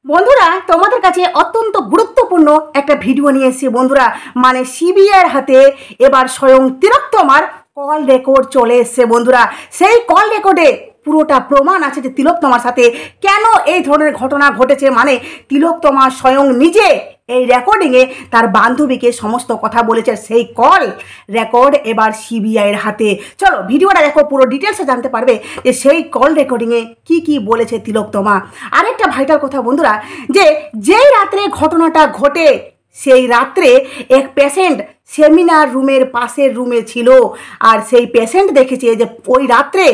বন্ধুরা তোমাদের কাছে অত্যন্ত গুরুত্বপূর্ণ একটা ভিডিও নিয়ে এসেছি বন্ধুরা। মানে সিবিআইয়ের হাতে এবার স্বয়ং তিলোত্তমার কল রেকর্ড চলে এসছে বন্ধুরা। সেই কল রেকর্ডে পুরোটা প্রমাণ আছে যে তিলোত্তমার সাথে কেন এই ধরনের ঘটনা ঘটেছে। মানে তিলোত্তমা স্বয়ং নিজে এই রেকর্ডিংয়ে তার বান্ধবীকে সমস্ত কথা বলেছে। সেই কল রেকর্ড এবার সিবিআইয়ের হাতে। চলো ভিডিওটা দেখো, পুরো ডিটেলসে জানতে পারবে যে সেই কল রেকর্ডিংয়ে কি বলেছে তিলোত্তমা। আরেকটা ভাইটাল কথা বন্ধুরা, যেই রাত্রে ঘটনাটা ঘটে সেই রাত্রে এক পেশেন্ট সেমিনার রুমের পাশের রুমে ছিল, আর সেই পেশেন্ট দেখেছে যে ওই রাত্রে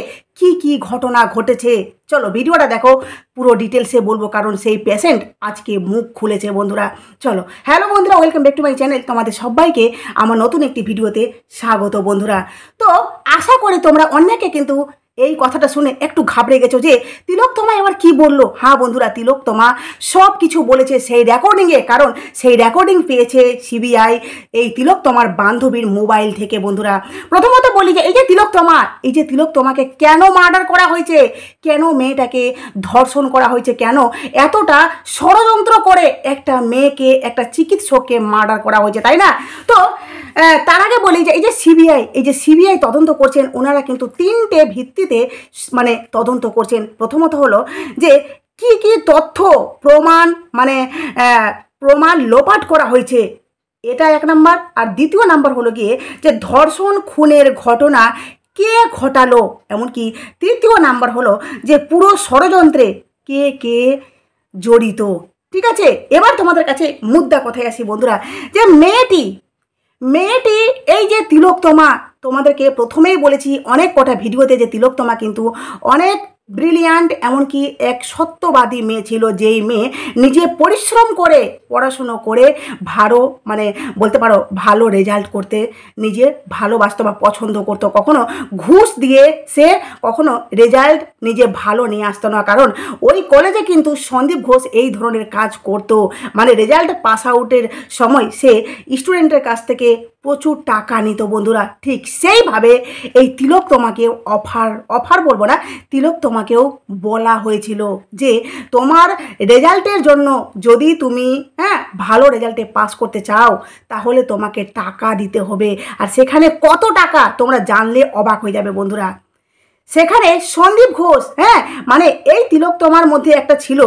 কি ঘটনা ঘটেছে। চলো ভিডিওটা দেখো, পুরো ডিটেলসে বলবো, কারণ সেই পেশেন্ট আজকে মুখ খুলেছে বন্ধুরা। চলো, হ্যালো বন্ধুরা, welcome back to my channel. তোমাদের সবাইকে আমার নতুন একটি ভিডিওতে স্বাগত বন্ধুরা। তো আশা করি তোমরা অনেকে কিন্তু এই কথাটা শুনে একটু ঘাবড়ে গেছো যে তিলোত্তমা এবার কি বললো। হ্যাঁ বন্ধুরা, তিলোত্তমা সব কিছু বলেছে সেই রেকর্ডিংয়ে, কারণ সেই রেকর্ডিং পেয়েছে সিবিআই এই তিলোত্তমার বান্ধবীর মোবাইল থেকে বন্ধুরা। প্রথমত বলি যে এই যে তিলোত্তমাকে কেন মার্ডার করা হয়েছে, কেন মেয়েটাকে ধর্ষণ করা হয়েছে, কেন এতটা ষড়যন্ত্র করে একটা মেয়েকে, একটা চিকিৎসককে মার্ডার করা হয়েছে, তাই না? তো তার আগে বলি যে এই যে সিবিআই তদন্ত করছেন, ওনারা কিন্তু তিনটে ভিত্তিতে মানে তদন্ত করছেন। প্রথমত হলো যে কি তথ্য প্রমাণ প্রমাণ লোপাট করা হয়েছে, এটা এক নাম্বার। আর দ্বিতীয় নাম্বার হলো গিয়ে যে ধর্ষণ খুনের ঘটনা কে ঘটালো, এমনকি তৃতীয় নাম্বার হলো যে পুরো ষড়যন্ত্রে কে জড়িত। ঠিক আছে, এবার তোমাদের কাছে মুদ্রা কথায় আসি বন্ধুরা, যে মেয়েটি এই যে তিলোত্তমা, তোমাদেরকে প্রথমেই বলেছি অনেক কটা ভিডিওতে যে তিলোত্তমা কিন্তু অনেক ব্রিলিয়ান্ট, এমনকি এক সত্যবাদী মেয়ে ছিল, যেই মেয়ে নিজে পরিশ্রম করে পড়াশুনো করে বলতে পারো ভালো রেজাল্ট করতে নিজে ভালোবাসতো বা পছন্দ করতো। কখনো ঘুষ দিয়ে সে কখনো রেজাল্ট নিজে ভালো নিয়ে আসতো না, কারণ ওই কলেজে কিন্তু সন্দীপ ঘোষ এই ধরনের কাজ করতো। মানে রেজাল্ট পাস আউটের সময় সে স্টুডেন্টের কাছ থেকে প্রচুর টাকা নিত বন্ধুরা। ঠিক সেইভাবে এই তিলোত্তমাকেও অফার বলবো না, তিলোত্তমাকেও বলা হয়েছিল যে তোমার রেজাল্টের জন্য যদি তুমি ভালো রেজাল্টে পাস করতে চাও তাহলে তোমাকে টাকা দিতে হবে। আর সেখানে কত টাকা তোমরা জানলে অবাক হয়ে যাবে বন্ধুরা। সেখানে সন্দীপ ঘোষ মানে এই তিলোত্তমার মধ্যে একটা ছিল,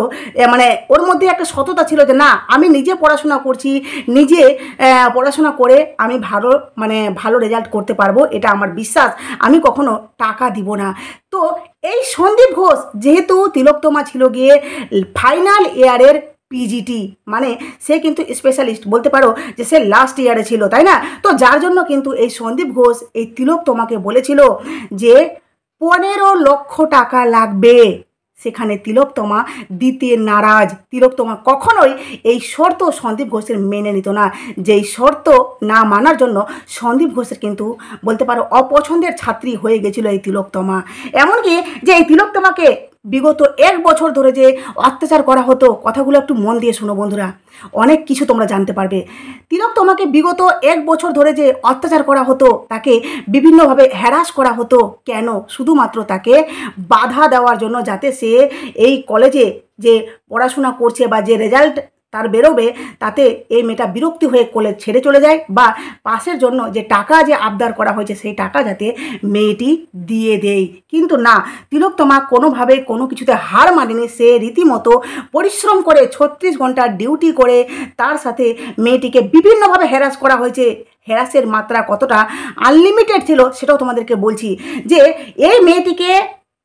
মানে ওর মধ্যে একটা সততা ছিল যে না, আমি নিজে পড়াশোনা করছি, নিজে পড়াশোনা করে আমি ভালো রেজাল্ট করতে পারবো, এটা আমার বিশ্বাস, আমি কখনো টাকা দিব না। তো এই সন্দীপ ঘোষ যেহেতু তিলোত্তমা ছিল গিয়ে ফাইনাল ইয়ারের পিজিটি, মানে সে কিন্তু স্পেশালিস্ট বলতে পারো যে সে লাস্ট ইয়ারে ছিল, তাই না? তো যার জন্য কিন্তু এই সন্দীপ ঘোষ এই তিলোত্তমাকে বলেছিল যে 15 লক্ষ টাকা লাগবে। সেখানে তিলোত্তমা দিতে নারাজ। তিলোত্তমা কখনোই এই শর্ত সন্দীপ ঘোষের মেনে নিত না, যেই শর্ত না মানার জন্য সন্দীপ ঘোষের কিন্তু বলতে পারো অপছন্দের ছাত্রী হয়ে গেছিল এই তিলোত্তমা। এমনকি যে এই তিলোত্তমাকে বিগত 1 বছর ধরে যে অত্যাচার করা হতো, কথাগুলো একটু মন দিয়ে শোনো বন্ধুরা, অনেক কিছু তোমরা জানতে পারবে। তিলোত্তমাকে বিগত 1 বছর ধরে যে অত্যাচার করা হতো, তাকে বিভিন্নভাবে হ্যারাস করা হতো, কেন? শুধুমাত্র তাকে বাধা দেওয়ার জন্য, যাতে সে এই কলেজে যে পড়াশোনা করছে বা যে রেজাল্ট তার বেরোবে তাতে এই মেয়েটা বিরক্তি হয়ে কলেজ ছেড়ে চলে যায়, বা পাশের জন্য যে টাকা যে আবদার করা হয়েছে সেই টাকা যাতে মেয়েটি দিয়ে দেয়। কিন্তু না, তিলোত্তমা কোনোভাবে কোনো কিছুতে হার মানেনি। সে রীতিমতো পরিশ্রম করে 36 ঘন্টা ডিউটি করে তার সাথে মেয়েটিকে বিভিন্নভাবে হ্যারাস করা হয়েছে। হ্যারাসের মাত্রা কতটা আনলিমিটেড ছিল সেটাও তোমাদেরকে বলছি, যে এই মেয়েটিকে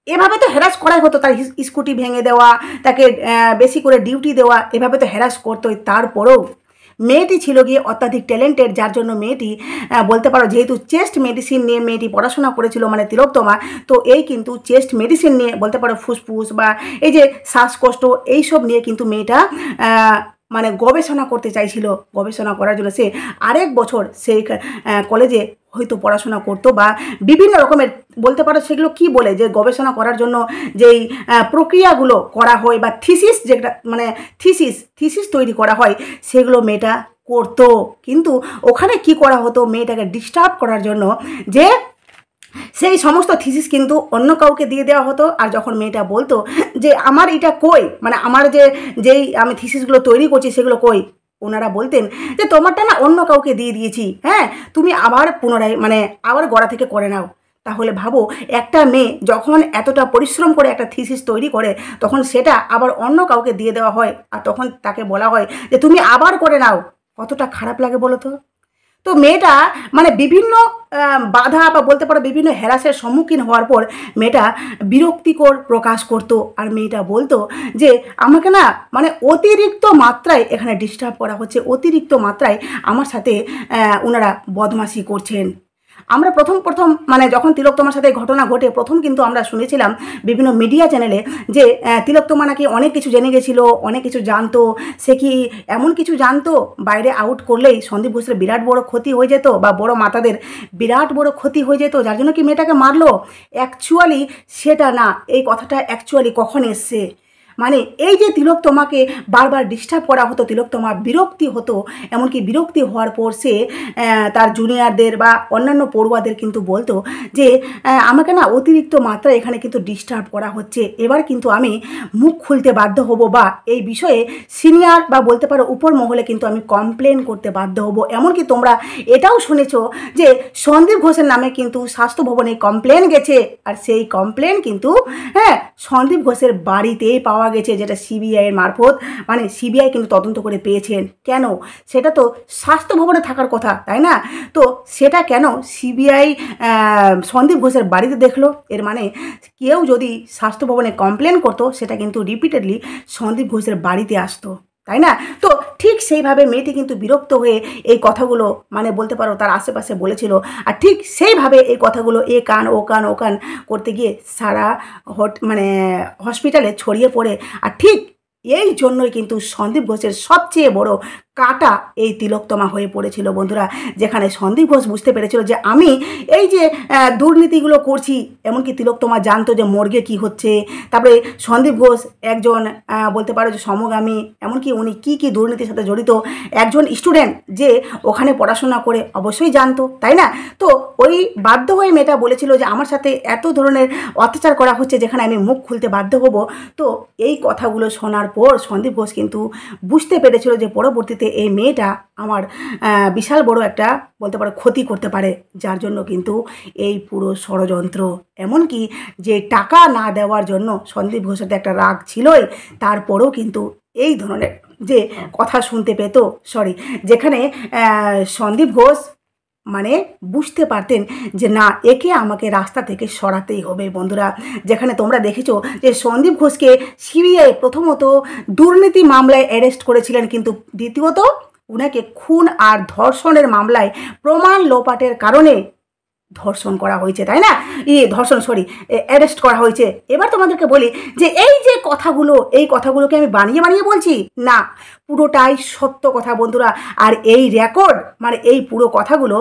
এভাবে তো হ্যারাস করাই হতো, তার স্কুটি ভেঙে দেওয়া, তাকে বেশি করে ডিউটি দেওয়া, এভাবে তো হ্যারাস করতোই। তারপরেও মেয়েটি ছিল গিয়ে অত্যাধিক ট্যালেন্টেড, যার জন্য মেয়েটি বলতে পারো যেহেতু চেস্ট মেডিসিন নিয়ে মেয়েটি পড়াশোনা করেছিল, মানে তিলোত্তমা, তো এই কিন্তু চেস্ট মেডিসিন নিয়ে বলতে পারো ফুসফুস বা এই যে শ্বাসকষ্ট এইসব নিয়ে কিন্তু মেয়েটা গবেষণা করতে চাইছিল। গবেষণা করার জন্য সে আরেক বছর সেই কলেজে হয়তো পড়াশোনা করতো, বা বিভিন্ন রকমের বলতে পারো সেগুলো কি বলে যে গবেষণা করার জন্য যেই প্রক্রিয়াগুলো করা হয় বা থিসিস, যেটা থিসিস তৈরি করা হয়, সেগুলো মেয়েটা করতো। কিন্তু ওখানে কি করা হতো, মেয়েটাকে ডিস্টার্ব করার জন্য যে সেই সমস্ত থিসিস কিন্তু অন্য কাউকে দিয়ে দেওয়া হতো। আর যখন মেয়েটা বলতো যে আমার এটা কই, মানে আমার যেই আমি থিসিসগুলো তৈরি করছি সেগুলো কই, ওনারা বলতেন যে তোমারটা না অন্য কাউকে দিয়ে দিয়েছি, হ্যাঁ তুমি আবার পুনরায় মানে আবার গড়া থেকে করে নাও। তাহলে ভাবো, একটা মেয়ে যখন এতটা পরিশ্রম করে একটা থিসিস তৈরি করে, তখন সেটা আবার অন্য কাউকে দিয়ে দেওয়া হয়, আর তখন তাকে বলা হয় যে তুমি আবার করে নাও, কতটা খারাপ লাগে বলো তো। তো মেয়েটা মানে বিভিন্ন বাধা বা বলতে পারো বিভিন্ন হ্যারাসের সম্মুখীন হওয়ার পর মেয়েটা বিরক্তিকর প্রকাশ করতো। আর মেয়েটা বলতো যে আমাকে না মানে অতিরিক্ত মাত্রায় এখানে ডিস্টার্ব করা হচ্ছে, অতিরিক্ত মাত্রায় আমার সাথে ওনারা বদমাশি করছেন। আমরা প্রথম মানে যখন তিলোত্তমার সাথে ঘটনা ঘটে, প্রথম কিন্তু আমরা শুনেছিলাম বিভিন্ন মিডিয়া চ্যানেলে যে তিলোত্তমা নাকি অনেক কিছু জেনে গেছিলো, অনেক কিছু জানতো। সে কি এমন কিছু জানতো বাইরে আউট করলেই সন্দীপ ঘোষের বিরাট বড় ক্ষতি হয়ে যেত, বা বড় মাতাদের বিরাট বড় ক্ষতি হয়ে যেত, যার জন্য কি মেয়েটাকে মারলো? অ্যাকচুয়ালি সেটা না। এই কথাটা অ্যাকচুয়ালি কখন এসছে, মানে এই যে তিলোত্তমাকে বারবার ডিস্টার্ব করা হতো, তিলোত্তমা বিরক্তি হতো, এমনকি বিরক্তি হওয়ার পর সে তার জুনিয়রদের বা অন্যান্য পড়ুয়াদের কিন্তু বলতো যে আমাকে না অতিরিক্ত মাত্রায় এখানে কিন্তু ডিস্টার্ব করা হচ্ছে, এবার কিন্তু আমি মুখ খুলতে বাধ্য হব, বা এই বিষয়ে সিনিয়র বা বলতে পারো উপর মহলে কিন্তু আমি কমপ্লেন করতে বাধ্য হব। এমনকি তোমরা এটাও শুনেছো যে সন্দীপ ঘোষের নামে কিন্তু স্বাস্থ্য ভবনে কমপ্লেন গেছে, আর সেই কমপ্লেন কিন্তু সন্দীপ ঘোষের বাড়িতেই পাওয়া গেছে, যেটা সিবিআইয়ের মারফত, মানে সিবিআই কিন্তু তদন্ত করে পেয়েছেন। কেন? সেটা তো স্বাস্থ্য ভবনে থাকার কথা, তাই না? তো সেটা কেন সিবিআই সন্দীপ ঘোষের বাড়িতে দেখলো? এর মানে কেউ যদি স্বাস্থ্য ভবনে কমপ্লেন করতো, সেটা কিন্তু রিপিটেডলি সন্দীপ ঘোষের বাড়িতে আসতো, তাই না? তো ঠিক সেইভাবে মেয়েটি কিন্তু বিরক্ত হয়ে এই কথাগুলো মানে বলতে পারো তার আশেপাশে বলেছিল। আর ঠিক সেইভাবে এই কথাগুলো এ কান ও কান ও কান করতে গিয়ে সারা মানে হসপিটালে ছড়িয়ে পড়ে। আর ঠিক এই জন্যই কিন্তু সন্দীপ ঘোষের সবচেয়ে বড় কাটা এই তিলোত্তমা হয়ে পড়েছিল বন্ধুরা, যেখানে সন্দীপ ঘোষ বুঝতে পেরেছিল যে আমি এই যে দুর্নীতিগুলো করছি, এমনকি তিলোত্তমা জানতো যে মর্গে কি হচ্ছে। তারপরে সন্দীপ ঘোষ একজন বলতে পারো যে সমগামী, এমনকি উনি কি কি দুর্নীতির সাথে জড়িত একজন স্টুডেন্ট যে ওখানে পড়াশোনা করে অবশ্যই জানতো, তাই না? তো ওই বাধ্য হয়ে মেয়েটা বলেছিল যে আমার সাথে এত ধরনের অত্যাচার করা হচ্ছে, যেখানে আমি মুখ খুলতে বাধ্য হব। তো এই কথাগুলো শোনার পর সন্দীপ ঘোষ কিন্তু বুঝতে পেরেছিল যে পরবর্তীতে এই মেয়েটা আমার বিশাল বড় একটা বলতে পারো ক্ষতি করতে পারে, যার জন্য কিন্তু এই পুরো ষড়যন্ত্র। এমনকি যে টাকা না দেওয়ার জন্য সন্দীপ ঘোষের একটা রাগ ছিলই, তারপরেও কিন্তু এই ধরনের যে কথা শুনতে পেত, যেখানে সন্দীপ ঘোষ মানে বুঝতে পারতেন যে না, একে আমাকে রাস্তা থেকে সরাতেই হবে বন্ধুরা। যেখানে তোমরা দেখেছো যে সন্দীপ ঘোষকে সিবিআই প্রথমত দুর্নীতি মামলায় অ্যারেস্ট করেছিলেন, কিন্তু দ্বিতীয়ত উনাকে খুন আর ধর্ষণের মামলায় প্রমাণ লোপাটের কারণে ধর্ষণ করা হয়েছে, তাই না? অ্যারেস্ট করা হয়েছে। এবার তোমাদেরকে বলি যে এই যে কথাগুলো, এই কথাগুলোকে আমি বানিয়ে বানিয়ে বলছি না, পুরোটাই সত্য কথা বন্ধুরা। আর এই রেকর্ড মানে এই পুরো কথাগুলো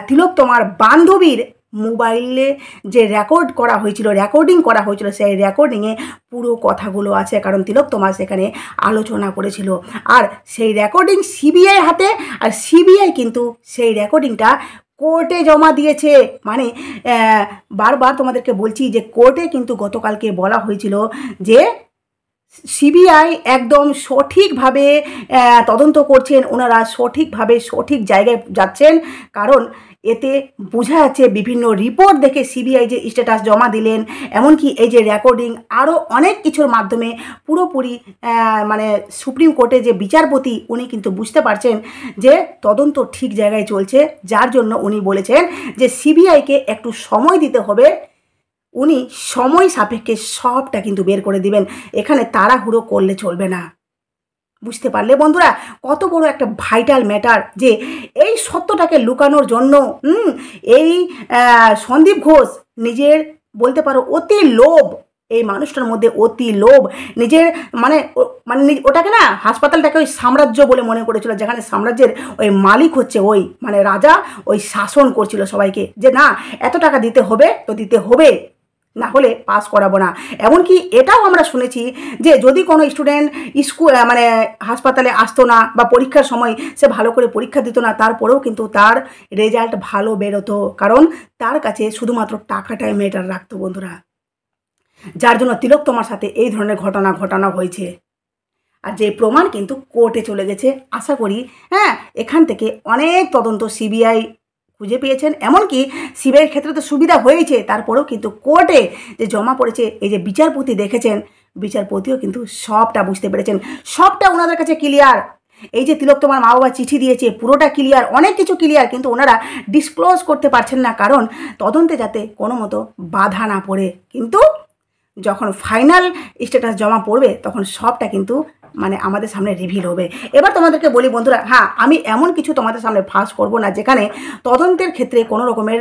তিলোত্তমার বান্ধবীর মোবাইলে যে রেকর্ডিং করা হয়েছিল, সেই রেকর্ডিংয়ে পুরো কথাগুলো আছে, কারণ তিলোত্তমা সেখানে আলোচনা করেছিল। আর সেই রেকর্ডিং সিবিআই হাতে, আর সিবিআই কিন্তু সেই রেকর্ডিংটা কোর্টে জমা দিয়েছে। মানে বারবার তোমাদেরকে বলছি যে কোর্টে কিন্তু গতকালকে বলা হয়েছিল যে সিবিআই একদম সঠিকভাবে তদন্ত করছেন, ওনারা সঠিকভাবে সঠিক জায়গায় যাচ্ছেন, কারণ এতে বোঝা যাচ্ছে বিভিন্ন রিপোর্ট দেখে সিবিআই যে স্ট্যাটাস জমা দিলেন, এমনকি এই যে রেকর্ডিং আরও অনেক কিছুর মাধ্যমে পুরোপুরি মানে সুপ্রিম কোর্টে যে বিচারপতি উনি কিন্তু বুঝতে পারছেন যে তদন্ত ঠিক জায়গায় চলছে, যার জন্য উনি বলেছেন যে সিবিআইকে একটু সময় দিতে হবে, উনি সময় সাপেক্ষে সবটা কিন্তু বের করে দিবেন, এখানে তাড়াহুড়ো করলে চলবে না। বুঝতে পারলে বন্ধুরা কত বড় একটা ভাইটাল ম্যাটার, যে এই সত্যটাকে লুকানোর জন্য এই সন্দীপ ঘোষ নিজের বলতে পারো অতি লোভ, এই মানুষটার মধ্যে অতি লোভ, নিজের মানে ওটাকে না হাসপাতালটাকে ওই সাম্রাজ্য বলে মনে করেছিল, যেখানে সাম্রাজ্যের ওই মালিক হচ্ছে ওই মানে রাজা, ওই শাসন করছিল সবাইকে যে না এত টাকা দিতে হবে তো দিতে হবে, না হলে পাস করাবো না। এমনকি এটাও আমরা শুনেছি যে যদি কোনো স্টুডেন্ট মানে হাসপাতালে আসতো না বা পরীক্ষার সময় সে ভালো করে পরীক্ষা দিত না, তারপরেও কিন্তু তার রেজাল্ট ভালো বেরোতো, কারণ তার কাছে শুধুমাত্র টাকাটাই ম্যাটার রাখতো বন্ধুরা। যার জন্য তিলোত্তমার সাথে এই ধরনের ঘটনা হয়েছে। আর যে প্রমাণ কিন্তু কোর্টে চলে গেছে। আশা করি এখান থেকে অনেক তদন্ত সিবিআই খুঁজে পেয়েছেন। এমনকি সিবিআইয়ের ক্ষেত্রে তো সুবিধা হয়েছে, তারপরেও কিন্তু কোর্টে যে জমা পড়েছে, এই যে বিচারপতি দেখেছেন, বিচারপতিও কিন্তু সবটা বুঝতে পেরেছেন, সবটা ওনাদের কাছে ক্লিয়ার। এই যে তিলোত্তমার মা বাবা চিঠি দিয়েছে, পুরোটা ক্লিয়ার, অনেক কিছু ক্লিয়ার, কিন্তু ওনারা ডিসক্লোজ করতে পারছেন না, কারণ তদন্তে যাতে কোনো মতো বাধা না পড়ে। কিন্তু যখন ফাইনাল স্ট্যাটাস জমা পড়বে তখন সবটা কিন্তু মানে আমাদের সামনে রিভিল হবে। এবার তোমাদেরকে বলি বন্ধুরা, আমি এমন কিছু তোমাদের সামনে ফাঁস করব না যেখানে তদন্তের ক্ষেত্রে কোনো রকমের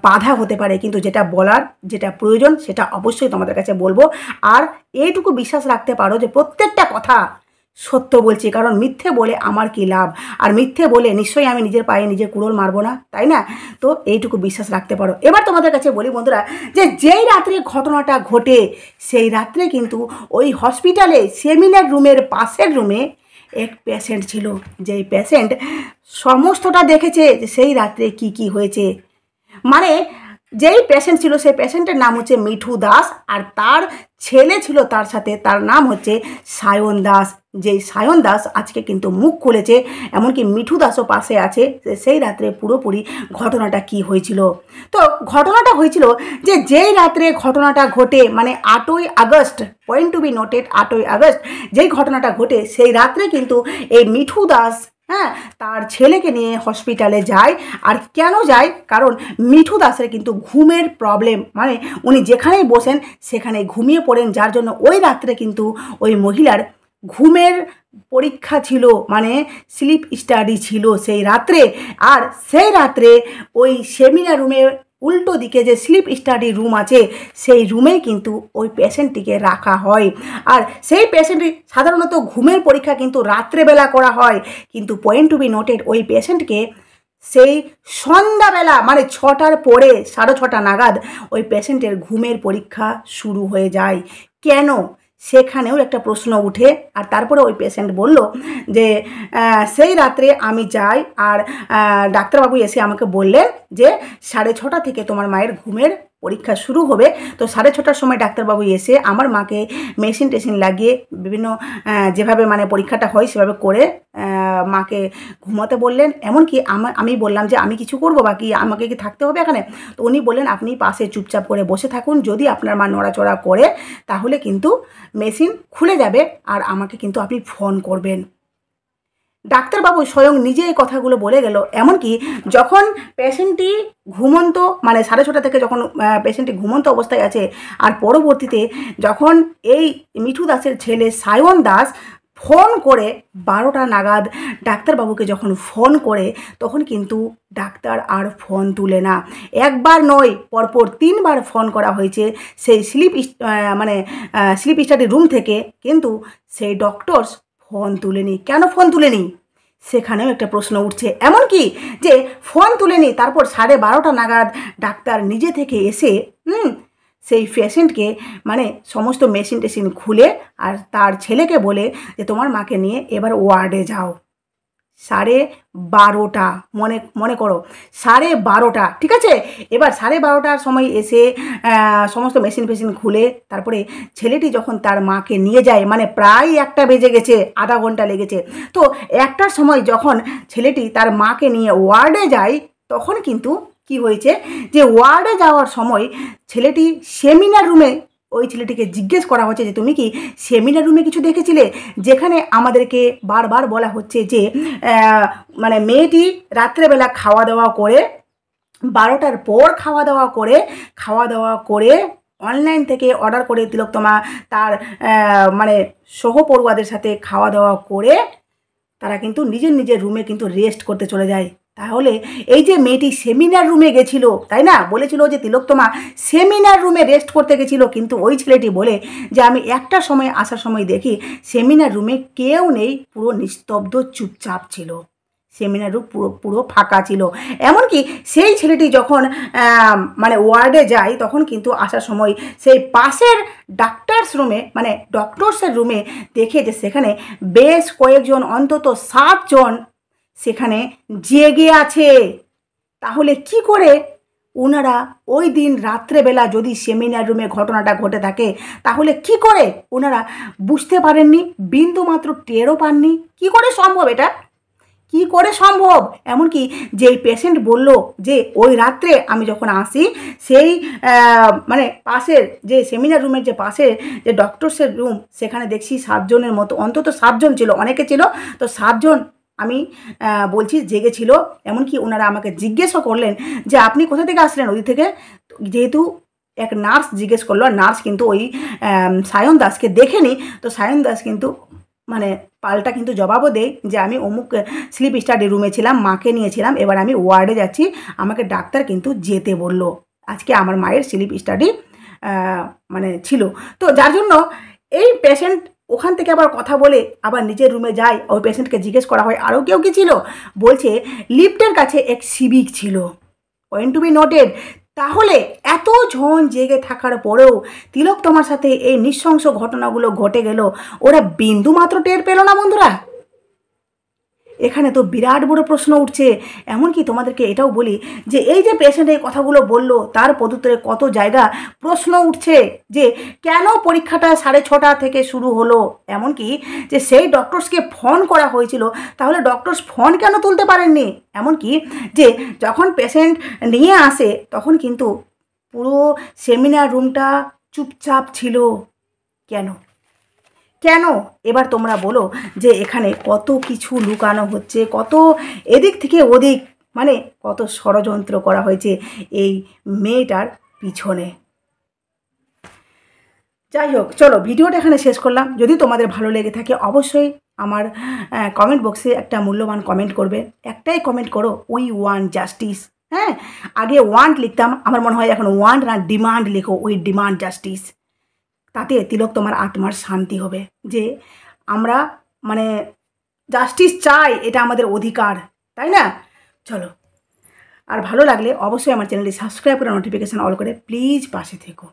বাধা হতে পারে, কিন্তু যেটা বলার, যেটা প্রয়োজন সেটা অবশ্যই তোমাদের কাছে বলবো। আর এইটুকু বিশ্বাস রাখতে পারো যে প্রত্যেকটা কথা সত্য বলছি, কারণ মিথ্যে বলে আমার কি লাভ, আর মিথ্যে বলে নিশ্চয়ই আমি নিজের পায়ে নিজে কুড়োল মারবো না, তাই না? তো এইটুকু বিশ্বাস রাখতে পারো। এবার তোমাদের কাছে বলি বন্ধুরা, যে যেই রাত্রে ঘটনাটা ঘটে সেই রাত্রে কিন্তু ওই হসপিটালে সেমিনার রুমের পাশের রুমে এক পেশেন্ট ছিল, যেই পেশেন্ট সমস্তটা দেখেছে যে সেই রাত্রে কি হয়েছে। মানে যেই পেশেন্ট ছিল সেই পেশেন্টের নাম হচ্ছে মিঠু দাস, আর তার ছেলে ছিল তার সাথে, তার নাম হচ্ছে সায়ন দাস। যেই সায়ন দাস আজকে কিন্তু মুখ খুলেছে, এমনকি মিঠু দাসও পাশে আছে, সেই রাত্রে পুরোপুরি ঘটনাটা কি হয়েছিল। তো ঘটনাটা হয়েছিল যে যেই রাত্রে ঘটনাটা ঘটে, মানে 8ই August, point to be noted, 8ই আগস্ট যেই ঘটনাটা ঘটে, সেই রাত্রে কিন্তু এই মিঠু দাস তার ছেলেকে নিয়ে হসপিটালে যায়। আর কেন যায়? কারণ মিঠু দাসের কিন্তু ঘুমের প্রবলেম, মানে উনি যেখানেই বসেন সেখানেই ঘুমিয়ে পড়েন, যার জন্য ওই রাত্রে কিন্তু ওই মহিলার ঘুমের পরীক্ষা ছিল, মানে স্লিপ স্টাডি ছিল সেই রাত্রে। আর সেই রাত্রে ওই সেমিনার রুমে উল্টো দিকে যে স্লিপ স্টাডি রুম আছে, সেই রুমেই কিন্তু ওই পেশেন্টটিকে রাখা হয়। আর সেই পেশেন্টটি সাধারণত ঘুমের পরীক্ষা কিন্তু রাত্রেবেলা করা হয়, কিন্তু পয়েন্ট টু বি নোটেড ওই পেশেন্টকে সেই সন্ধ্যাবেলা, মানে 6টার পরে 6:30 নাগাদ ওই পেশেন্টের ঘুমের পরীক্ষা শুরু হয়ে যায়। কেন? সেখানেও একটা প্রশ্ন উঠে। আর তারপরে ওই পেশেন্ট বলল যে সেই রাত্রে আমি যাই, আর ডাক্তারবাবু এসে আমাকে বললেন যে 6:30 থেকে তোমার মায়ের ঘুমের পরীক্ষা শুরু হবে। তো 6:30টার সময় ডাক্তারবাবু এসে আমার মাকে মেশিন টেশিন লাগিয়ে বিভিন্ন যেভাবে মানে পরীক্ষাটা হয় সেভাবে করে মাকে ঘুমাতে বললেন। এমনকি আমি বললাম যে আমি কিছু করবো, বাকি আমাকে কি থাকতে হবে এখানে? তো উনি বললেন আপনি পাশে চুপচাপ করে বসে থাকুন, যদি আপনার মা নড়াচড়া করে তাহলে কিন্তু মেশিন খুলে যাবে, আর আমাকে কিন্তু আপনি ফোন করবেন। ডাক্তারবাবু স্বয়ং নিজে এই কথাগুলো বলে গেল। এমনকি যখন পেশেন্টটি ঘুমন্ত, মানে 6:30 থেকে যখন পেশেন্টটি ঘুমন্ত অবস্থায় আছে, আর পরবর্তীতে যখন এই মিঠু দাসের ছেলে সায়ন দাস ফোন করে 12টা নাগাদ ডাক্তারবাবুকে যখন ফোন করে, তখন কিন্তু ডাক্তার আর ফোন তুলে না। একবার নয়, পরপর 3বার ফোন করা হয়েছে সেই স্লিপ স্টাডি রুম থেকে, কিন্তু সেই ডক্টরস ফোন তুলেনি। কেন ফোন তুলেনি? সেখানেও একটা প্রশ্ন উঠছে। এমনকি যে ফোন তুলেনি, তারপর 12:30 নাগাদ ডাক্তার নিজে থেকে এসে সেই পেশেন্টকে মানে সমস্ত মেশিন টেশিন খুলে আর তার ছেলেকে বলে যে তোমার মাকে নিয়ে এবার ওয়ার্ডে যাও। 12:30, মনে করো 12:30, ঠিক আছে? এবার 12:30টার সময় এসে সমস্ত মেশিন ফেশিন খুলে তারপরে ছেলেটি যখন তার মাকে নিয়ে যায়, মানে প্রায় 1টা বেজে গেছে, আধা ঘন্টা লেগেছে। তো 1টার সময় যখন ছেলেটি তার মাকে নিয়ে ওয়ার্ডে যায়, তখন কিন্তু কি হয়েছে যে ওয়ার্ডে যাওয়ার সময় ছেলেটি সেমিনার রুমে, ওই ছেলেটিকে জিজ্ঞেস করা হচ্ছে যে তুমি কি সেমিনার রুমে কিছু দেখেছিলে? যেখানে আমাদেরকে বারবার বলা হচ্ছে যে মানে মেয়েটি রাত্রেবেলা খাওয়া দাওয়া করে, 12টার পর খাওয়া দাওয়া করে অনলাইন থেকে অর্ডার করে তিলোত্তমা তার মানে সহপড়ুয়াদের সাথে খাওয়া দাওয়া করে তারা কিন্তু নিজের রুমে কিন্তু রেস্ট করতে চলে যায়। তাহলে এই যে মেয়েটি সেমিনার রুমে গেছিল, তাই না? বলেছিল যে তিলোত্তমা সেমিনার রুমে রেস্ট করতে গেছিল, কিন্তু ওই ছেলেটি বলে যে আমি 1টার সময় আসার সময় দেখি সেমিনার রুমে কেউ নেই, পুরো নিস্তব্ধ চুপচাপ ছিল। সেমিনার রুম পুরো পুরো ফাঁকা ছিল। এমনকি সেই ছেলেটি যখন মানে ওয়ার্ডে যায় তখন কিন্তু আসার সময় সেই পাশের ডাক্তার্স রুমে মানে ডক্টরসের রুমে দেখে যে সেখানে বেশ কয়েকজন অন্তত 7 জন সেখানে জেগে আছে। তাহলে কি করে ওনারা ওই দিন রাত্রেবেলা যদি সেমিনার রুমে ঘটনাটা ঘটে থাকে তাহলে কি করে ওনারা বুঝতে পারেননি, বিন্দু মাত্র টেরও পাননি? কি করে সম্ভব এটা? কি করে সম্ভব? এমনকি যেই পেশেন্ট বলল যে ওই রাত্রে আমি যখন আসি সেই মানে পাশের যে সেমিনার রুমের যে পাশে যে ডক্টরসের রুম সেখানে দেখছি 7 জনের মতো, অন্তত 7 জন ছিল, অনেকে ছিল, তো 7 জন আমি বলছি জেগেছিল। এমনকি ওনারা আমাকে জিজ্ঞেসও করলেন যে আপনি কোথা থেকে আসলেন ওই থেকে। যেহেতু এক নার্স জিজ্ঞেস করলো, আর নার্স কিন্তু ওই সায়ন দাসকে দেখেনি, তো সায়ন দাস কিন্তু মানে পাল্টা কিন্তু জবাবও দেয় যে আমি অমুক স্লিপ স্টাডি রুমে ছিলাম, মাকে নিয়েছিলাম, এবার আমি ওয়ার্ডে যাচ্ছি, আমাকে ডাক্তার কিন্তু যেতে বলল, আজকে আমার মায়ের স্লিপ স্টাডি মানে ছিল। তো যার জন্য এই পেশেন্ট ওখান থেকে আবার কথা বলে আবার নিজের রুমে যায়। ওই পেশেন্টকে জিজ্ঞেস করা হয় আরও কেউ কি ছিল, বলছে লিফটের কাছে এক সিভিক ছিল। Point to be noted. তাহলে এত জন জেগে থাকার পরেও তিলোত্তমার সাথে এই নৃশংস ঘটনাগুলো ঘটে গেল, ওরা বিন্দু মাত্র টের পেল না বন্ধুরা? এখানে তো বিরাট বড় প্রশ্ন উঠছে। এমনকি তোমাদেরকে এটাও বলি যে এই যে পেশেন্ট এই কথাগুলো বললো তার পদুত্তরে কত জায়গা প্রশ্ন উঠছে যে কেন পরীক্ষাটা 6:30 থেকে শুরু হলো, এমনকি যে সেই ডক্টরসকে ফোন করা হয়েছিল, তাহলে ডক্টরস ফোন কেন তুলতে পারেননি? এমনকি যে যখন পেশেন্ট নিয়ে আসে তখন কিন্তু পুরো সেমিনার রুমটা চুপচাপ ছিল। কেন? কেন? এবার তোমরা বলো যে এখানে কত কিছু লুকানো হচ্ছে, কত এদিক থেকে ওদিক, মানে কত ষড়যন্ত্র করা হয়েছে এই মেয়েটার পিছনে। যাই হোক, চলো ভিডিওটা এখানে শেষ করলাম। যদি তোমাদের ভালো লেগে থাকে অবশ্যই আমার কমেন্ট বক্সে একটা মূল্যবান কমেন্ট করবে। একটাই কমেন্ট করো, উই ওয়ান্ট জাস্টিস। হ্যাঁ, আগে ওয়ান্ট লিখতাম, আমার মনে হয় এখন ওয়ান্ট না ডিমান্ড লেখো, উই ডিমান্ড জাস্টিস। তাতে তিলোত্তমার আত্মার শান্তি হবে যে আমরা মানে জাস্টিস চাই, এটা আমাদের অধিকার, তাই না? চলো, আর ভালো লাগলে অবশ্যই আমার চ্যানেলটি সাবস্ক্রাইব করে নোটিফিকেশান অল করে প্লিজ পাশে থেকো।